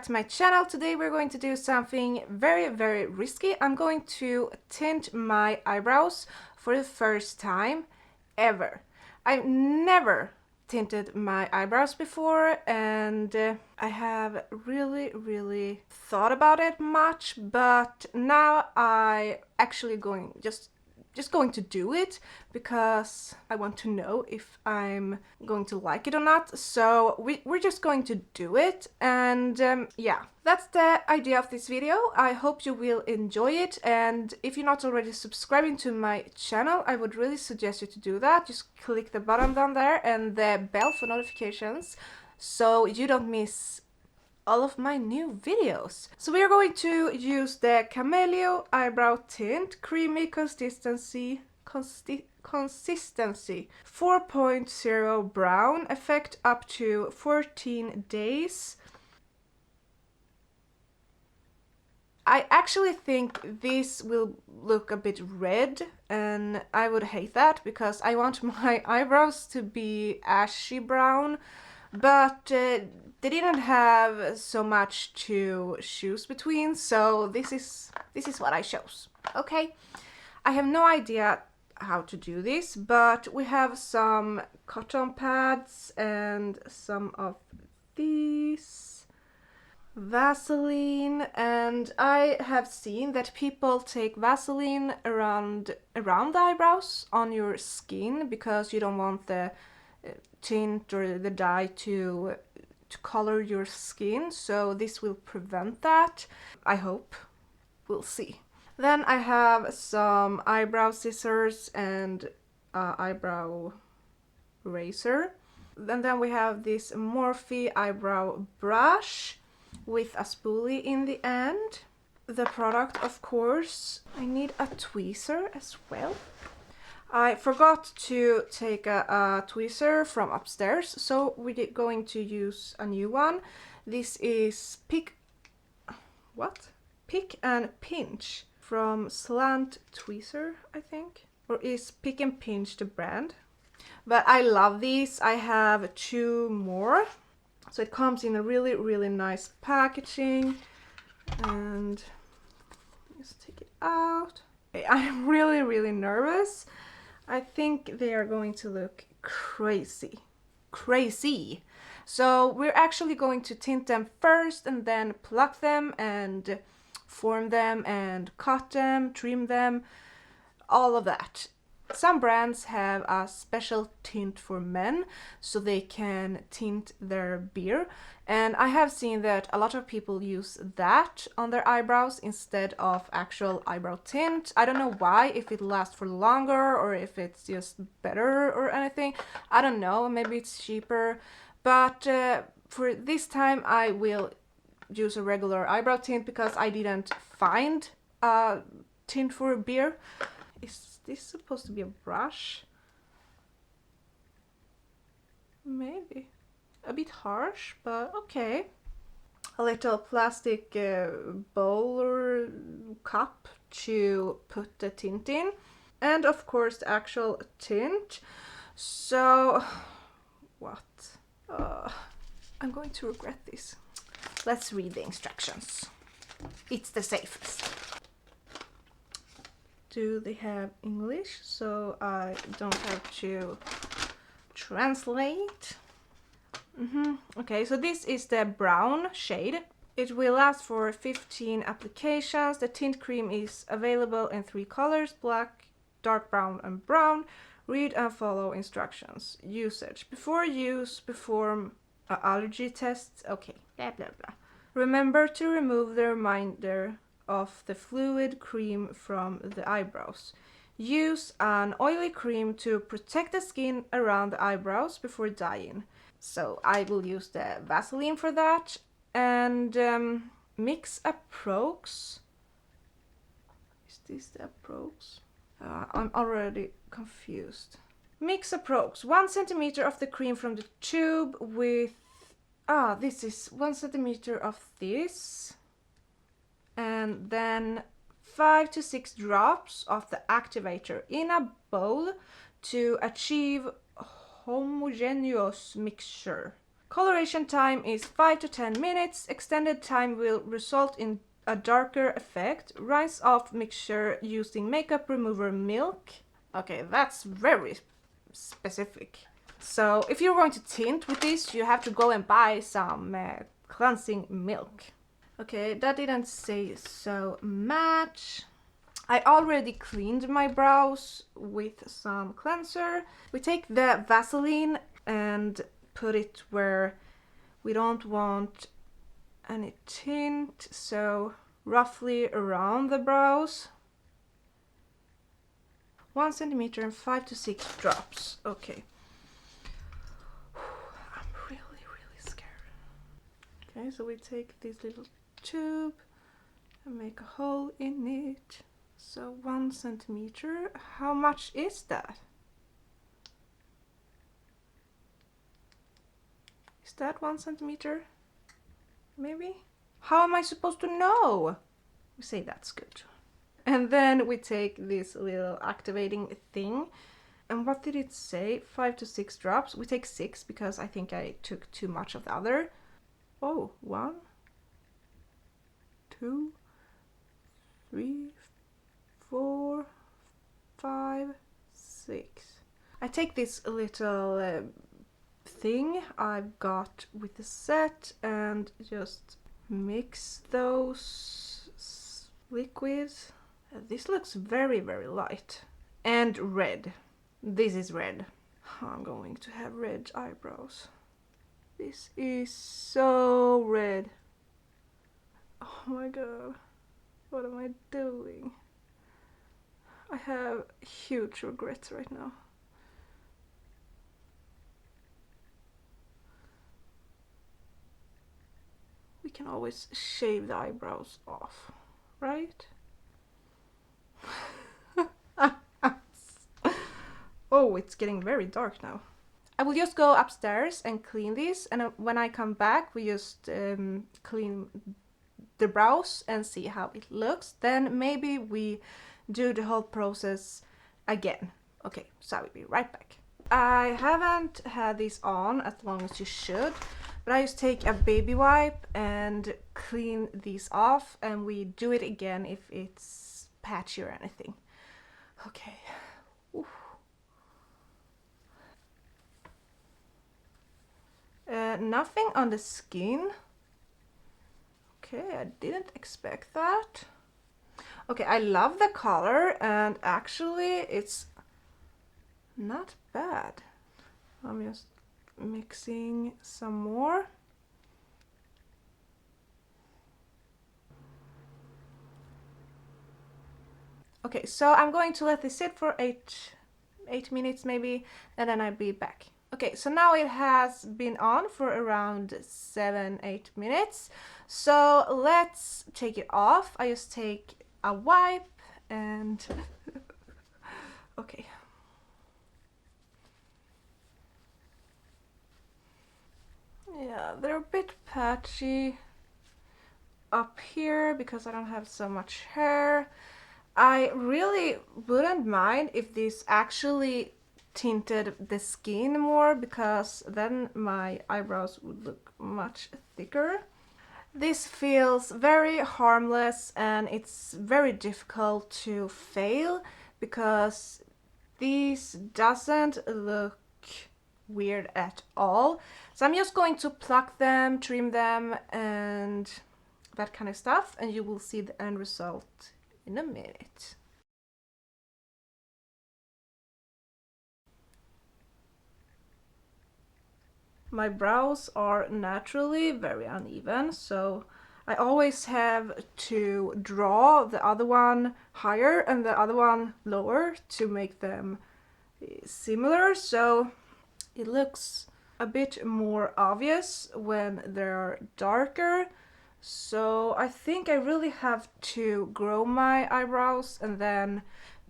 to my channel. Today we're going to do something very risky. I'm going to tint my eyebrows for the first time ever. I've never tinted my eyebrows before, and I have really thought about it much, but now I actually just going to do it because I want to know if I'm going to like it or not. So we're just going to do it, and yeah, that's the idea of this video. I hope you will enjoy it, and if you're not already subscribing to my channel, I would really suggest you to do that. Just click the button down there and the bell for notifications so you don't miss all of my new videos. So we are going to use the Camellia Eyebrow Tint Creamy Consistency 4.0 brown, effect up to 14 days. I actually think this will look a bit red, and I would hate that because I want my eyebrows to be ashy brown, but they didn't have so much to choose between, so this is what I chose. Okay, I have no idea how to do this, but we have some cotton pads and some of these Vaseline, and I have seen that people take Vaseline around the eyebrows on your skin because you don't want the tint or the dye to color your skin, so this will prevent that. I hope. We'll see. Then I have some eyebrow scissors and eyebrow razor. And then we have this Morphe eyebrow brush with a spoolie in the end. The product, of course. I need a tweezer as well. I forgot to take a tweezer from upstairs, so we're going to use a new one. This is Pick and Pinch from Slant Tweezer, I think. Or is Pick and Pinch the brand? But I love these. I have 2 more. So it comes in a really nice packaging. And let's take it out. I'm really nervous. I think they are going to look crazy. So we're actually going to tint them first and then pluck them and form them and cut them, trim them, all of that. Some brands have a special tint for men so they can tint their beard, and I have seen that a lot of people use that on their eyebrows instead of actual eyebrow tint. I don't know why, if it lasts for longer or if it's just better or anything. I don't know, maybe it's cheaper, but for this time I will use a regular eyebrow tint because I didn't find a tint for a beard. Is this supposed to be a brush? Maybe. A bit harsh, but okay. A little plastic bowl or cup to put the tint in. And of course the actual tint. So, what? I'm going to regret this. Let's read the instructions. It's the safest. Do they have English, so I don't have to translate? Okay, so this is the brown shade. It will last for 15 applications. The tint cream is available in 3 colors: black, dark brown, and brown. Read and follow instructions. Usage. Before use, perform an allergy test. Okay, blah blah blah. Remember to remove the remainder of the fluid cream from the eyebrows. Use an oily cream to protect the skin around the eyebrows before dyeing. So I will use the Vaseline for that, and mix approx. Is this the approx? I'm already confused. Mix approx 1 centimeter of the cream from the tube with this is 1 centimeter of this, and then 5 to 6 drops of the activator in a bowl to achieve homogeneous mixture. Coloration time is 5 to 10 minutes. Extended time will result in a darker effect. Rinse off mixture using makeup remover milk. Okay, that's very specific. So if you're going to tint with this, you have to go and buy some cleansing milk. Okay, that didn't say so much. I already cleaned my brows with some cleanser. We take the Vaseline and put it where we don't want any tint, so roughly around the brows. 1 centimeter and 5 to 6 drops. Okay. I'm really scared. Okay, so we take this little tube and make a hole in it. So 1 centimeter. How much is that? Is that 1 centimeter? Maybe? How am I supposed to know? We say that's good. And then we take this little activating thing. And what did it say? 5 to 6 drops. We take 6 because I think I took too much of the other. Oh, 1, 2, 3, 4, 5, 6. I take this little thing I've got with the set and just mix those liquids. This looks very light and red. This is red. I'm going to have red eyebrows. This is so red. Oh my god, what am I doing? I have huge regrets right now. We can always shave the eyebrows off, right? Oh, it's getting very dark now. I will just go upstairs and clean this, and when I come back we just clean the brows and see how it looks. Then maybe we do the whole process again. Okay, so I will be right back. I haven't had this on as long as you should, but I just take a baby wipe and clean these off, and we do it again if it's patchy or anything. Okay. Oof. Nothing on the skin. Okay, I didn't expect that. Okay, I love the color, and actually it's not bad. I'm just mixing some more. Okay, so I'm going to let this sit for 8 minutes maybe, and then I'll be back. Okay, so now it has been on for around 7-8 minutes. So let's take it off. I just take a wipe and okay. Yeah, they're a bit patchy up here because I don't have so much hair. I really wouldn't mind if this actually tinted the skin more, because then my eyebrows would look much thicker. This feels very harmless, and it's very difficult to fail because this doesn't look weird at all. So I'm just going to pluck them, trim them, and that kind of stuff, and you will see the end result in a minute. My brows are naturally very uneven, so I always have to draw the other one higher and the other one lower to make them similar, so it looks a bit more obvious when they're darker. So I think I really have to grow my eyebrows and then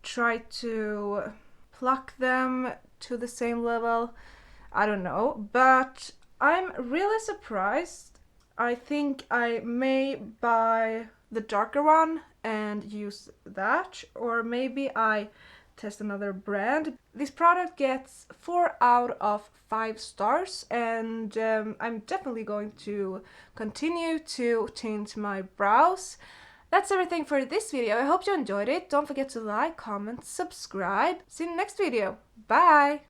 try to pluck them to the same level. I don't know, but I'm really surprised. I think I may buy the darker one and use that, or maybe I test another brand. This product gets 4 out of 5 stars, and I'm definitely going to continue to tint my brows. That's everything for this video. I hope you enjoyed it. Don't forget to like, comment, subscribe. See you in the next video. Bye!